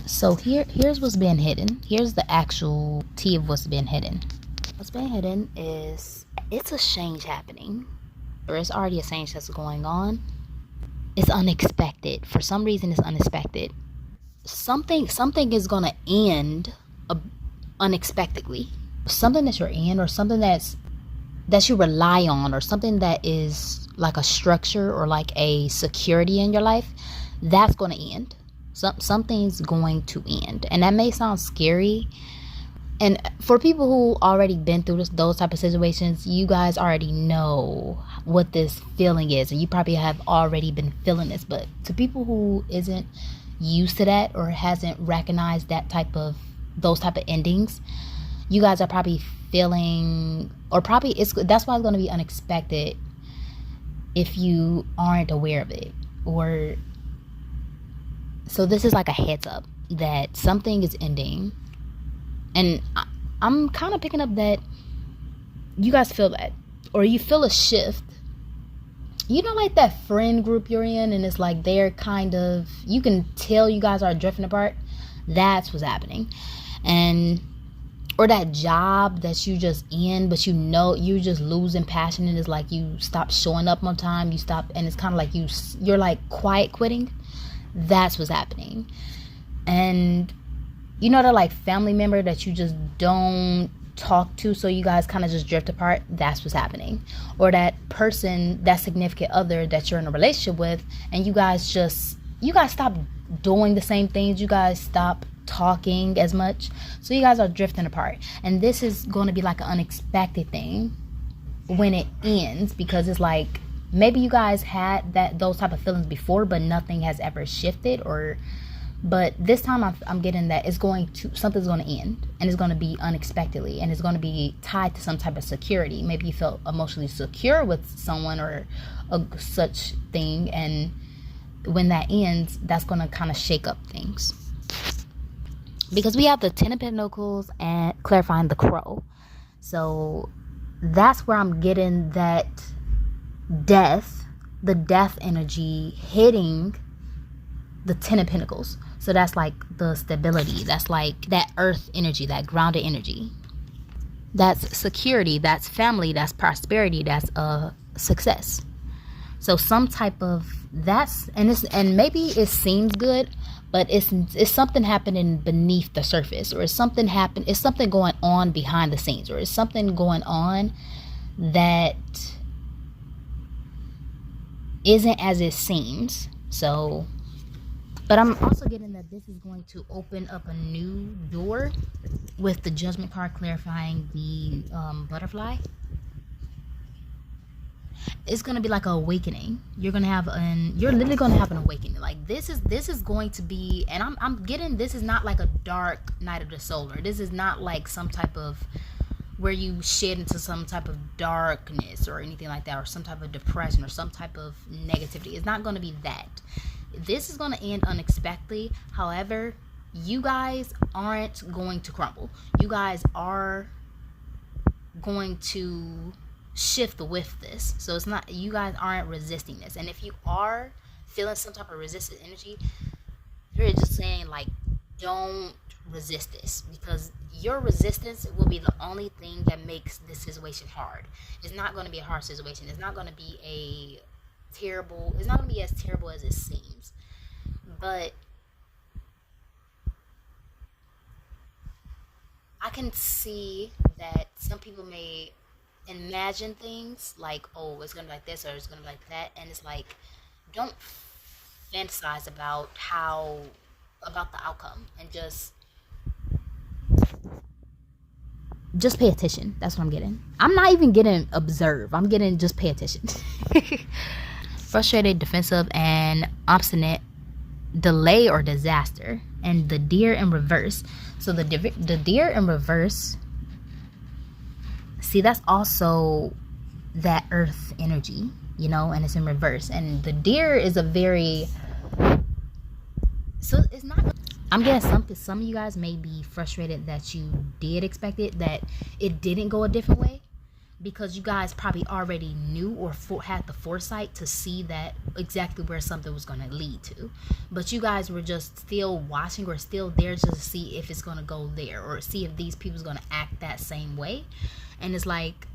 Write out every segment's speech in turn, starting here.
So here's what's been hidden. Here's the actual tea of what's been hidden. What's been hidden is it's a change happening, or it's already a change that's going on. It's unexpected. For some reason, it's unexpected. Something is gonna end unexpectedly. Something that you're in, or something that you rely on, or something that is like a structure or like a security in your life, that's going to end. Something's going to end, and that may sound scary. And for people who already been through those type of situations, you guys already know what this feeling is, and you probably have already been feeling this. But to people who isn't used to that or hasn't recognized those type of endings, you guys are probably feeling, or probably that's why it's going to be unexpected if you aren't aware of it. Or so this is like a heads up that something is ending, and I'm kind of picking up that you guys feel that, or you feel a shift. You know, like that friend group you're in, and it's like they're kind of, you can tell you guys are drifting apart. That's what's happening. And or that job that you just in, but you know you're just losing passion, and it's like you stop showing up on time, you stop, and it's kind of like you're like quiet quitting. That's what's happening. And you know, that like family member that you just don't talk to, so you guys kind of just drift apart. That's what's happening. Or that person, that significant other that you're in a relationship with, and you guys stop doing the same things, you guys stop talking as much, so you guys are drifting apart. And this is going to be like an unexpected thing when it ends, because it's like maybe you guys had those type of feelings before, but nothing has ever shifted. But this time I'm getting that something's going to end, and it's going to be unexpectedly, and it's going to be tied to some type of security. Maybe you felt emotionally secure with someone or such thing, and when that ends, that's going to kind of shake up things. Because we have the Ten of Pentacles and clarifying the Crow. So that's where I'm getting that the death energy hitting the Ten of Pentacles. So that's like the stability. That's like that earth energy, that grounded energy. That's security, that's family, that's prosperity, that's success. So some type of and maybe it seems good, but it's something happening beneath the surface, or it's something going on behind the scenes, or it's something going on that isn't as it seems. So, but I'm also getting that this is going to open up a new door with the Judgment card clarifying the butterfly. It's going to be like an awakening. You're literally going to have an awakening. Like this is going to be, and I'm getting, this is not like a dark night of the soul, or this is not like some type of where you shed into some type of darkness or anything like that, or some type of depression or some type of negativity. It's not going to be that. This is going to end unexpectedly. However, you guys aren't going to crumble. You guys are going to shift with this. So it's not, you guys aren't resisting this. And if you are feeling some type of resistant energy, you're just saying like, don't resist this, because your resistance will be the only thing that makes this situation hard. It's not going to be a hard situation. It's not going to be it's not going to be as terrible as it seems. But I can see that some people may imagine things like, oh, it's gonna be like this, or it's gonna be like that, and it's like, don't fantasize about the outcome, and just pay attention. That's what I'm getting. I'm not even getting observe. I'm getting just pay attention. Frustrated, defensive, and obstinate, delay or disaster, and the Deer in reverse. So the Deer in reverse, see, that's also that earth energy, and it's in reverse. And the deer is so it's not, I'm getting some of you guys may be frustrated that you did expect it, that it didn't go a different way. because you guys probably already knew or had the foresight to see that exactly where something was going to lead to, but you guys were just still watching or still there just to see if it's going to go there or see if these people's going to act that same way. And it's like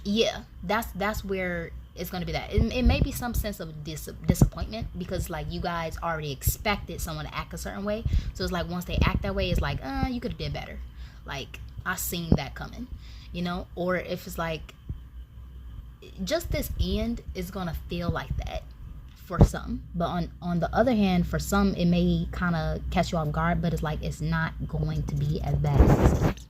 yeah, that's where it's going to be. That it may be some sense of disappointment, because like you guys already expected someone to act a certain way, so it's like once they act that way, it's like you could have did better, like I seen that coming, you know. Or if it's like just this end is gonna feel like that for some, but on the other hand, for some it may kind of catch you off guard, but it's like it's not going to be as bad as it seems.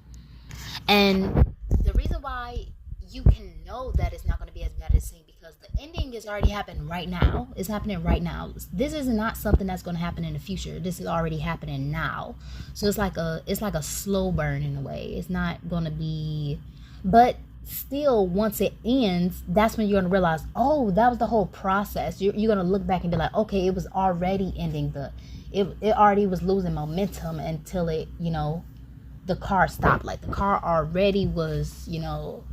And the reason why you can know that it's not going to be as bad as it seems, because the ending is already happening right now. It's happening right now. This is not something that's going to happen in the future. This is already happening now. So it's like a slow burn in a way. It's not going to be, but still, once it ends, that's when you're going to realize, oh, that was the whole process. You're going to look back and be like, okay, it was already ending. It already was losing momentum until it, you know, the car stopped. Like the car already was, you know,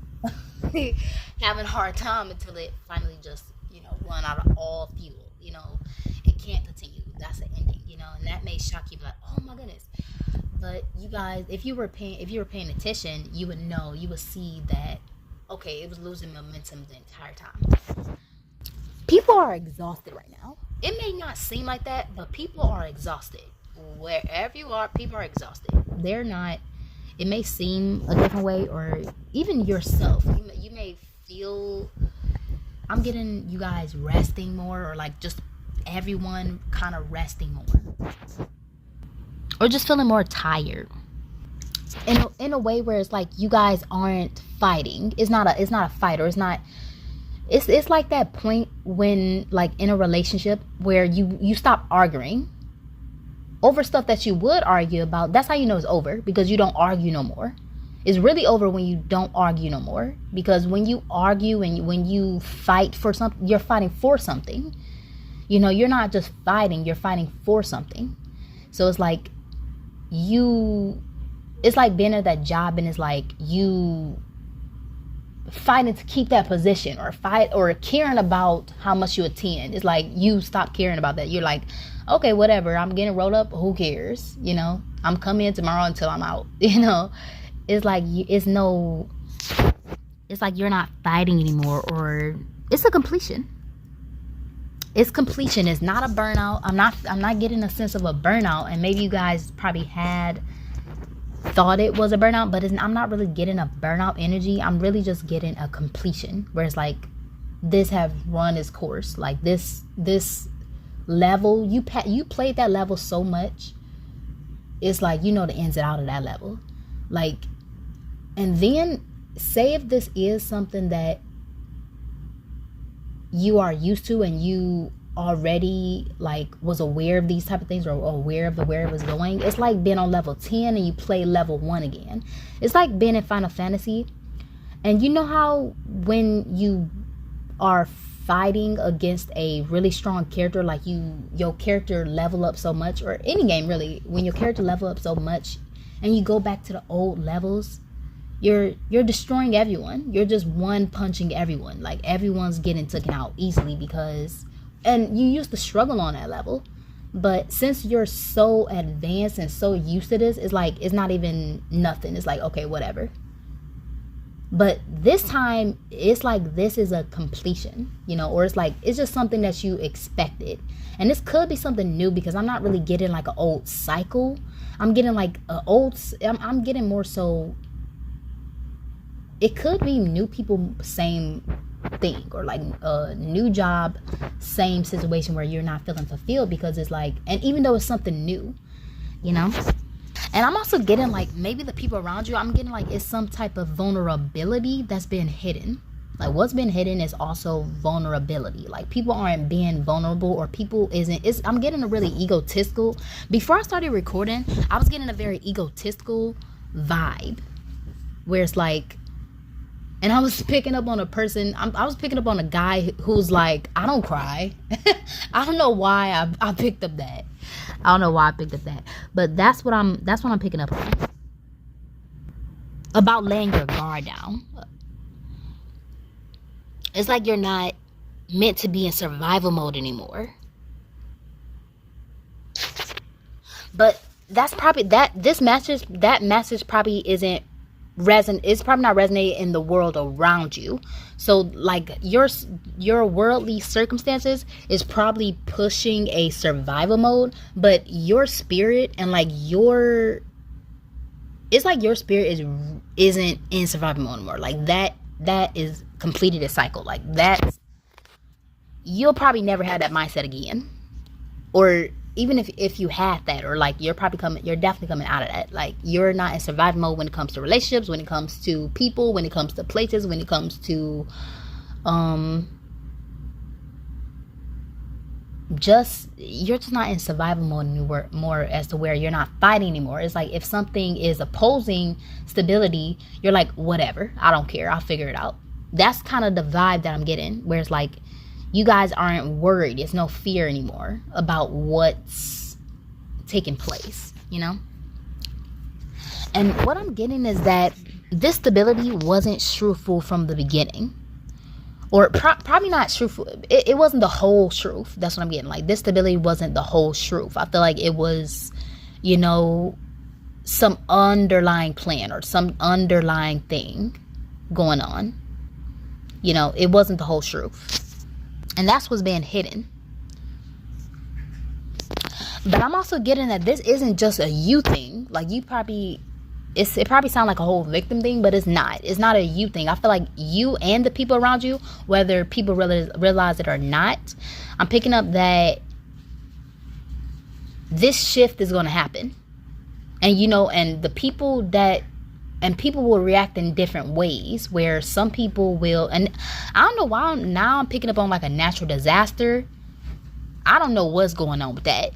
having a hard time until it finally just, you know, run out of all fuel. You know, it can't continue. That's the ending, you know. And that may shock you, like, oh my goodness. But you guys, if you were paying attention, you would know, you would see that, okay, it was losing momentum the entire time. People are exhausted right now. It may not seem like that, but people are exhausted. Wherever you are, people are exhausted. They're not, it may seem a different way, or even yourself, you may feel, I'm getting you guys resting more, or like just everyone kind of resting more, or just feeling more tired in a way where it's like you guys aren't fighting. It's not a fight, or it's like that point when, like, in a relationship where you stop arguing over stuff that you would argue about. That's how you know it's over, because you don't argue no more. It's really over when you don't argue no more, because when you argue and when you fight for something, you're fighting for something. You know, you're not just fighting, you're fighting for something. So it's like it's like being at that job, and it's like you fighting to keep that position, or fight, or caring about how much you attend. It's like you stop caring about that. You're like, okay, whatever, I'm getting rolled up, who cares, you know, I'm coming in tomorrow until I'm out, you know. It's like it's like you're not fighting anymore, or it's a completion. It's completion. It's not a burnout. I'm not getting a sense of a burnout, and maybe you guys probably thought it was a burnout, but I'm not really getting a burnout energy. I'm really just getting a completion, where it's like this have run its course. Like this level, you played that level so much, it's like you know the ins and out of that level. Like, and then say if this is something that you are used to, and you already like was aware of these type of things, or aware of where it was going, it's like being on level 10 and you play level 1 again. It's like being in Final Fantasy, and you know how when you are fighting against a really strong character, like your character level up so much, or any game really, when your character level up so much and you go back to the old levels, you're destroying everyone. You're just one punching everyone. Like everyone's getting taken out easily, because, and you used to struggle on that level, but since you're so advanced and so used to this, it's like it's not even nothing. It's like, okay, whatever. But this time, it's like this is a completion, you know, or it's like it's just something that you expected. And this could be something new, because I'm not really getting like an old cycle. I'm getting like I'm getting more so, it could be new people, same thing, or like a new job, same situation where you're not feeling fulfilled, because it's like, and even though it's something new, you know. And I'm also getting like maybe the people around you, I'm getting like it's some type of vulnerability that's been hidden. Like what's been hidden is also vulnerability. Like people aren't being vulnerable, or people I'm getting a really egotistical. Before I started recording, I was getting a very egotistical vibe, where it's like, and I was picking up on a person, I was picking up on a guy who's like, I don't cry. I don't know why I picked up that. I don't know why I picked up that. But that's what I'm picking up on. about laying your guard down. It's like you're not meant to be in survival mode anymore. But that's probably that message probably isn't it's probably not resonating in the world around you. So like your worldly circumstances is probably pushing a survival mode, but your spirit and like it's like your spirit isn't in survival mode anymore. Like that is completed a cycle. Like that, you'll probably never have that mindset again. Or even if you had that, or like you're definitely coming out of that. Like you're not in survival mode when it comes to relationships, when it comes to people, when it comes to places, when it comes to you're just not in survival mode anymore, more as to where you're not fighting anymore. It's like if something is opposing stability, you're like, whatever, I don't care, I'll figure it out. That's kind of the vibe that I'm getting, where it's like you guys aren't worried. There's no fear anymore about what's taking place, you know? And what I'm getting is that this stability wasn't truthful from the beginning. Or probably not truthful. It wasn't the whole truth. That's what I'm getting. Like, this stability wasn't the whole truth. I feel like it was, you know, some underlying plan or some underlying thing going on. You know, it wasn't the whole truth. And that's what's being hidden. But I'm also getting that this isn't just a you thing. Like, it probably sounds like a whole victim thing, but it's not. It's not a you thing. I feel like you and the people around you, whether people realize it or not, I'm picking up that this shift is going to happen. And, you know, and people will react in different ways, where some people will, and I don't know why now I'm picking up on like a natural disaster. I don't know what's going on with that.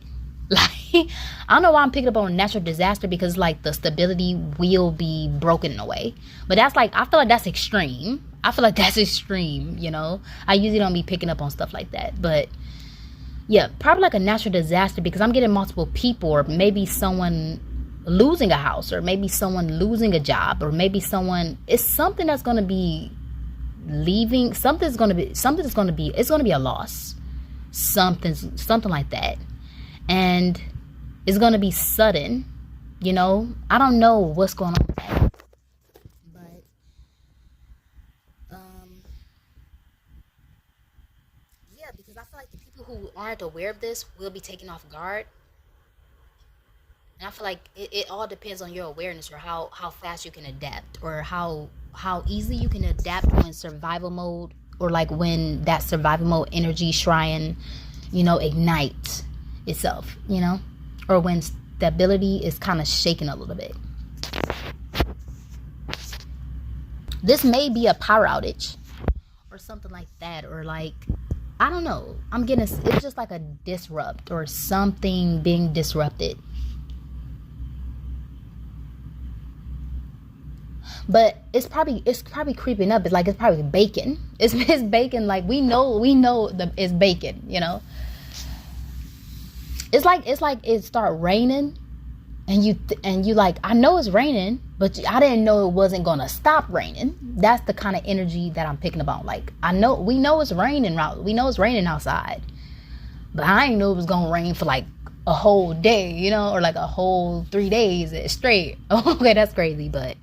Like, I don't know why I'm picking up on a natural disaster, because like the stability will be broken in a way. But that's like, I feel like that's extreme. You know. I usually don't be picking up on stuff like that. But yeah, probably like a natural disaster, because I'm getting multiple people, or maybe someone losing a house, or maybe someone losing a job, or maybe it's something that's going to be leaving. It's going to be a loss. Something like that. And it's going to be sudden, you know. I don't know what's going on with that. But, yeah, because I feel like the people who aren't aware of this will be taken off guard. And I feel like it all depends on your awareness, or how fast you can adapt, or how easily you can adapt when survival mode, or like when that survival mode energy shrine, you know, ignites itself, you know, or when stability is kind of shaken a little bit. This may be a power outage or something like that, or like, I don't know, it's just like a disrupt, or something being disrupted. But it's probably creeping up. It's like, it's probably bacon. It's bacon. Like, we know it's bacon, you know. It's like it start raining, and you like, I know it's raining, but I didn't know it wasn't gonna stop raining. That's the kind of energy that I'm picking up on. Like, we know it's raining outside, but I didn't know it was gonna rain for like a whole day, you know, or like a whole 3 days straight. Okay, that's crazy, but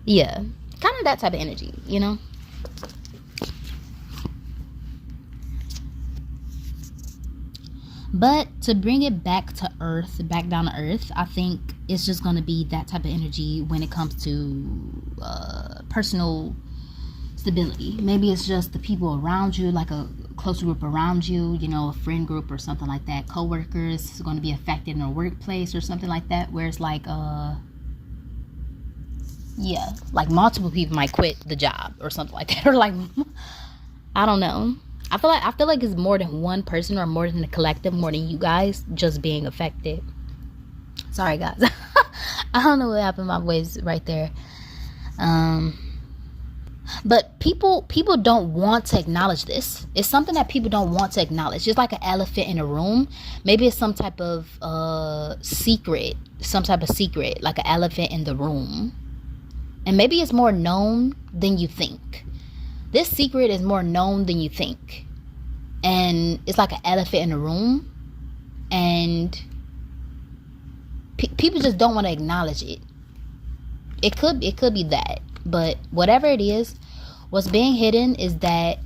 yeah, kind of that type of energy, you know. But to bring it back down to earth, I think it's just going to be that type of energy when it comes to personal stability. Maybe it's just the people around you, like a close group around you, you know, a friend group or something like that. Co-workers are going to be affected in a workplace or something like that, where it's like, yeah, like multiple people might quit the job or something like that. Or like, I don't know. I feel like it's more than one person, or more than the collective, more than you guys just being affected. Sorry, guys. I don't know what happened to my voice right there. But people don't want to acknowledge this. It's something that people don't want to acknowledge. Just like an elephant in a room. Maybe it's some type of secret, like an elephant in the room. And maybe it's more known than you think. This secret is more known than you think. And it's like an elephant in the room. And people just don't want to acknowledge it. It could be that. But whatever it is, what's being hidden is that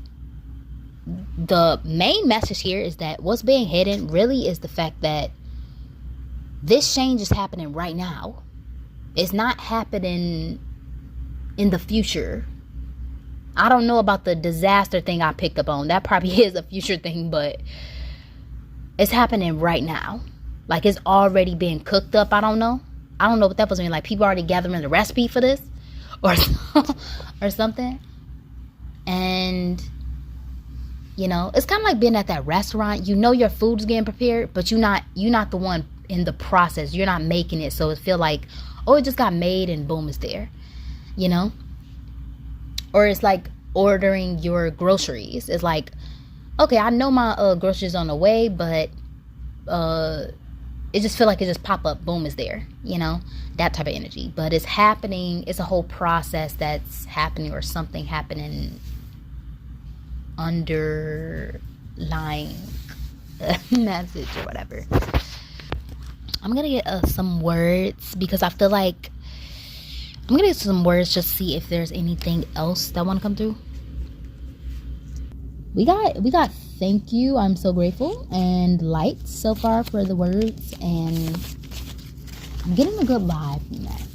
the main message here is that what's being hidden really is the fact that this change is happening right now. It's not happening in the future. I don't know about the disaster thing I picked up on. That probably is a future thing, but it's happening right now. Like it's already being cooked up. I don't know what that was mean. Like people already gathering the recipe for this or something. And you know, it's kind of like being at that restaurant. You know your food's getting prepared, but you're not the one in the process. You're not making it, so it feel like, oh, it just got made and boom, it's there. You know? Or it's like ordering your groceries. It's like, okay, I know my groceries on the way, but it just feel like it just pop up, boom, it's there. You know? That type of energy. But it's happening. It's a whole process that's happening, or something happening underlying message or whatever. I'm gonna get some words because I feel like I'm gonna get some words just to see if there's anything else that want to come through. We got thank you, I'm so grateful, and light so far for the words, and I'm getting a good vibe from that.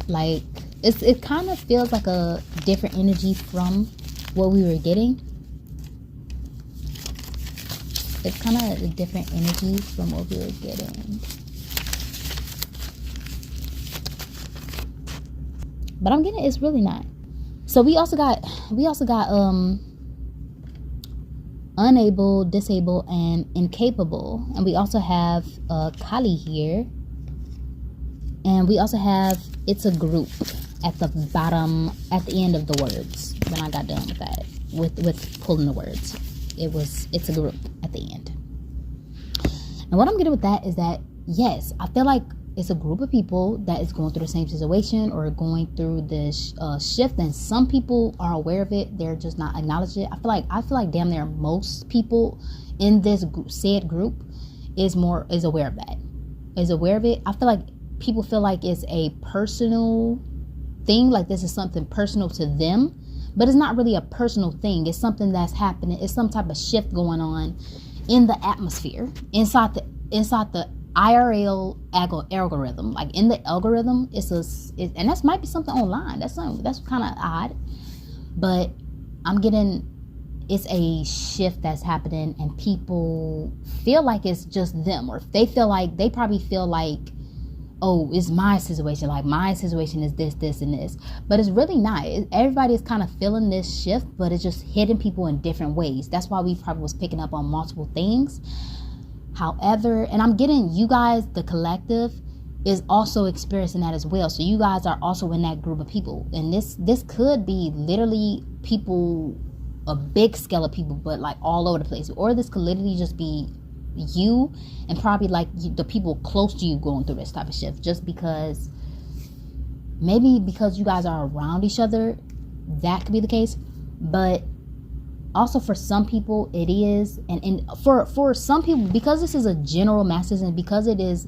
Like it kind of feels like a different energy from what we were getting. It's kind of a different energy from what we were getting. But I'm getting it's really not. So we also got unable, disabled, and incapable. And we also have Kali here. And we also have it's a group at the bottom, at the end of the words. When I got done with that, with pulling the words, it's a group at the end. And what I'm getting with that is that, yes, I feel like it's a group of people that is going through the same situation or going through this shift, and some people are aware of it, they're just not acknowledging it. I feel like damn near most people in this said group is aware of that, is aware of it. I feel like people feel like it's a personal thing, like this is something personal to them, but it's not really a personal thing. It's something that's happening. It's some type of shift going on in the atmosphere, inside the IRL algorithm. Like in the algorithm, and that might be something online. That's kind of odd, but I'm getting it's a shift that's happening, and people feel like it's just them, or they probably feel like, oh, it's my situation. Like my situation is this, and this. But it's really not. Everybody is kind of feeling this shift, but it's just hitting people in different ways. That's why we probably was picking up on multiple things. However, and I'm getting you guys, the collective, is also experiencing that as well. So you guys are also in that group of people. And this could be literally people, a big scale of people, but like all over the place. Or this could literally just be you and probably like the people close to you going through this type of shift, just because maybe because you guys are around each other, that could be the case. But also for some people it is, and for some people, because this is a general message, and because it is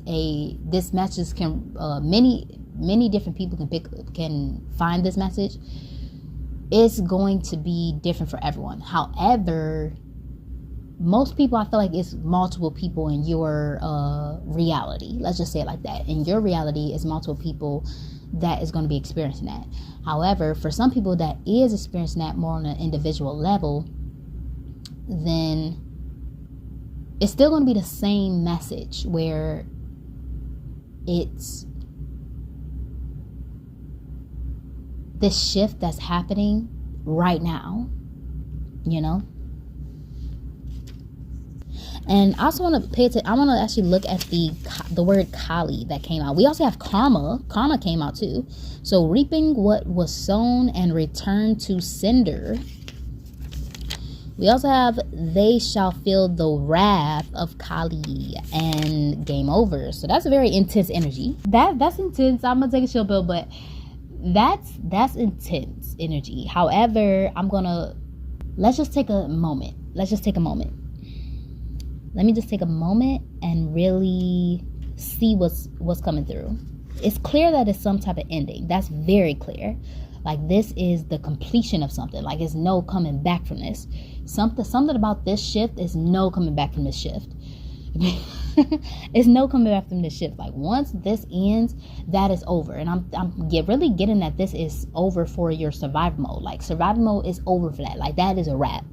this message can many different people can find this message, it's going to be different for everyone. However, most people, I feel like it's multiple people in your reality. Let's just say it like that. In your reality, is multiple people that is going to be experiencing that. However, for some people that is experiencing that more on an individual level, then it's still going to be the same message, where it's this shift that's happening right now, you know? And I also want to pay attention. I want to actually look at the word Kali that came out. We also have karma. Karma came out too. So reaping what was sown and return to sender. We also have they shall feel the wrath of Kali and game over. So that's a very intense energy. That's intense. I'm gonna take a chill pill, but That's intense energy. However, let's just take a moment. Let me just take a moment and really see what's coming through. It's clear that it's some type of ending. That's very clear. Like, this is the completion of something. Like, it's no coming back from this. Something about this shift is no coming back from this shift. It's no coming back from this shift. Like, once this ends, that is over. And I'm really getting that this is over for your survival mode. Like, survival mode is over for that. Like, that is a wrap.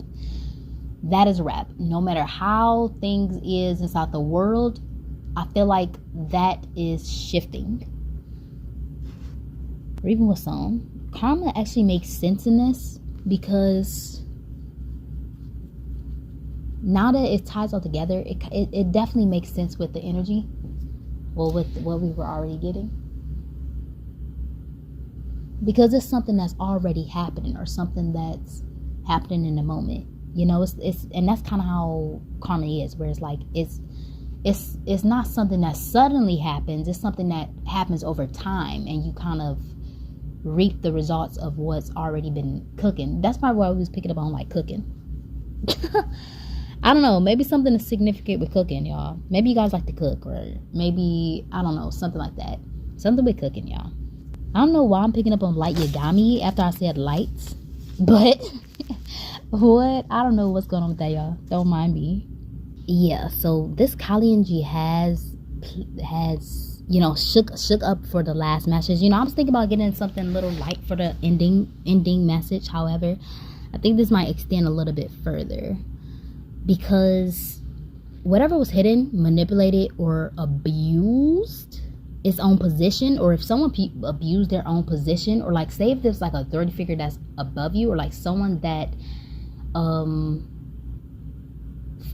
That is a wrap. No matter how things is inside the world, I feel like that is shifting. Or even with some. Karma actually makes sense in this, because now that it ties all together, it definitely makes sense with the energy. Well, with what we were already getting. Because it's something that's already happening, or something that's happening in the moment. You know, it's and that's kind of how karma is, where it's like it's not something that suddenly happens. It's something that happens over time, and you kind of reap the results of what's already been cooking. That's probably why we was picking up on like cooking. I don't know, maybe something is significant with cooking, y'all. Maybe you guys like to cook, or maybe, I don't know, something like that. Something with cooking, y'all. I don't know why I'm picking up on light yagami after I said lights, but what? I don't know what's going on with that, y'all. Don't mind me. Yeah, so this Kalienji has you know, shook up for the last message. You know, I was thinking about getting something a little light for the ending message. However, I think this might extend a little bit further, because whatever was hidden, manipulated, or abused its own position, or if someone abused their own position, or like, say if there's like a authority figure that's above you, or like someone that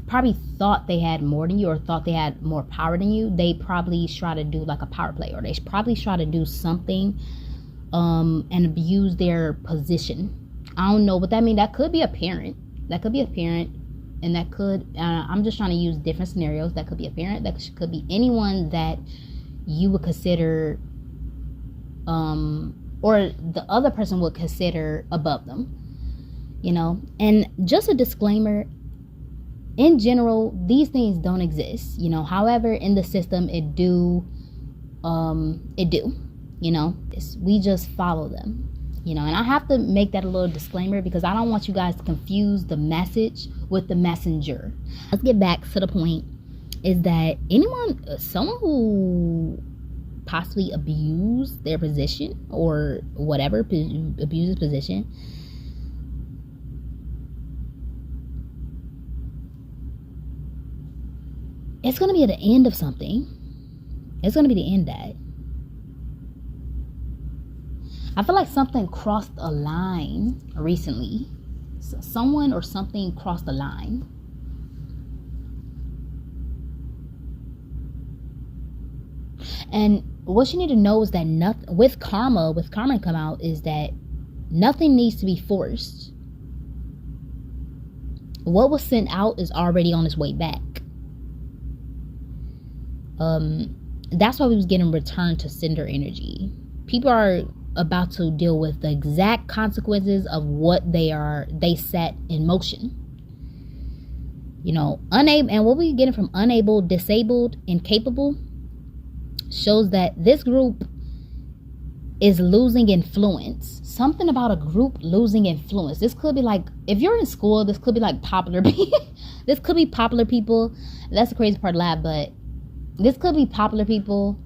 probably thought they had more than you, or thought they had more power than you, they probably try to do like a power play, or they probably try to do something and abuse their position. I don't know what that means. That could be a parent, and that could I'm just trying to use different scenarios. That could be a parent, that could be anyone that you would consider or the other person would consider above them, you know. And just a disclaimer, in general, these things don't exist, you know. However, in the system, it do, you know. We just follow them, you know. And I have to make that a little disclaimer, because I don't want you guys to confuse the message with the messenger. Let's get back to the point, is that someone who possibly abused their position, or whatever, abuses position, it's going to be at the end of something. It's going to be the end of that. I feel like something crossed a line recently. Someone or something crossed the line. And what you need to know is that nothing with karma come out, is that nothing needs to be forced. What was sent out is already on its way back. That's why we was getting returned to sender energy. People are about to deal with the exact consequences of what they set in motion. You know, unable, and what we getting from unable, disabled, incapable, shows that this group is losing influence. Something about a group losing influence. This could be like, if you're in school, this could be like popular people. This could be popular people. That's the crazy part of lab, but this could be popular people,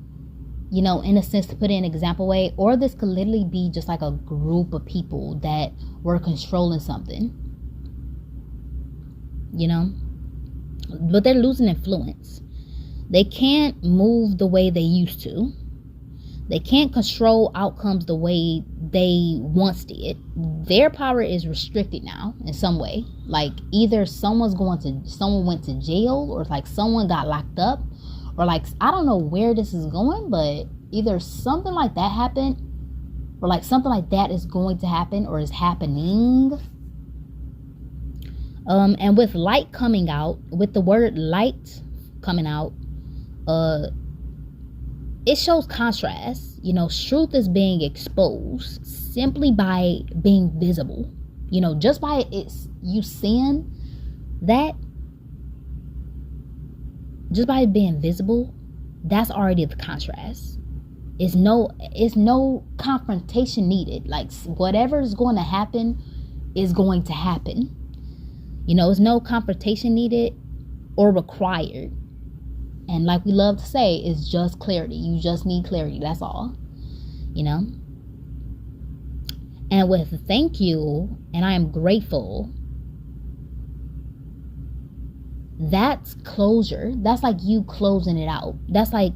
you know, in a sense, to put it in an example way. Or this could literally be just like a group of people that were controlling something, you know. But they're losing influence. They can't move the way they used to. They can't control outcomes the way they once did. Their power is restricted now in some way. Like, either someone went to jail, or like someone got locked up, or like, I don't know where this is going, but either something like that happened, or like something like that is going to happen, or is happening. And with light coming out, with the word light coming out, it shows contrast. You know, truth is being exposed simply by being visible. You know, just by you seeing that, just by being visible, that's already the contrast. It's no confrontation needed. Like, whatever is going to happen is going to happen. You know, it's no confrontation needed or required. And like we love to say, it's just clarity. You just need clarity. That's all. You know? And with thank you and I am grateful, that's closure. That's like you closing it out. That's like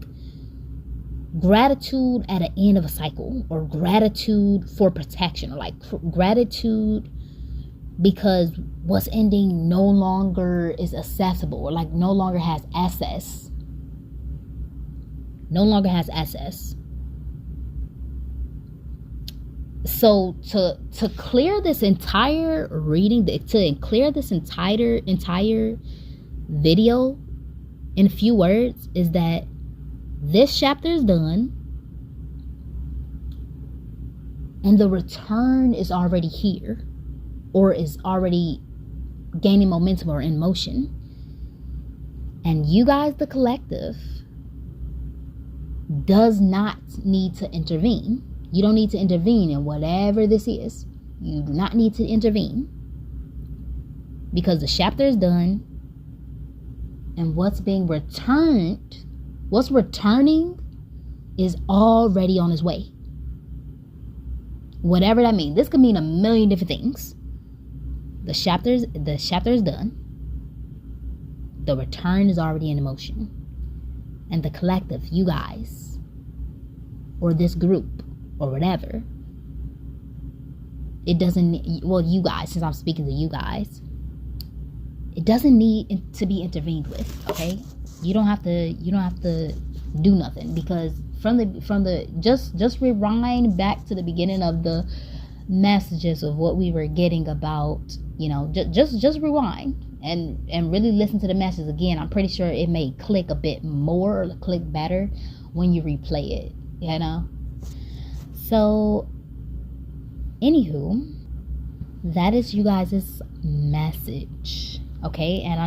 gratitude at the end of a cycle, or gratitude for protection, or like gratitude because what's ending no longer is accessible, or like no longer has access. So to clear this entire reading, to clear this entire video in a few words, is that this chapter is done and the return is already here, or is already gaining momentum or in motion. And you guys, the collective, does not need to intervene. You don't need to intervene in whatever this is. You do not need to intervene, because the chapter is done, and what's returning is already on its way. Whatever that means. This could mean a million different things. The chapter is done. The return is already in motion. And the collective, you guys, or this group, or whatever, it doesn't, well, you guys, since I'm speaking to you guys, it doesn't need to be intervened with, okay? You don't have to do nothing, because from the just rewind back to the beginning of the messages of what we were getting about, you know, just rewind and really listen to the message again. I'm pretty sure it may click a bit more, or click better when you replay it, you know? So, anywho, that is you guys' message, okay? And I know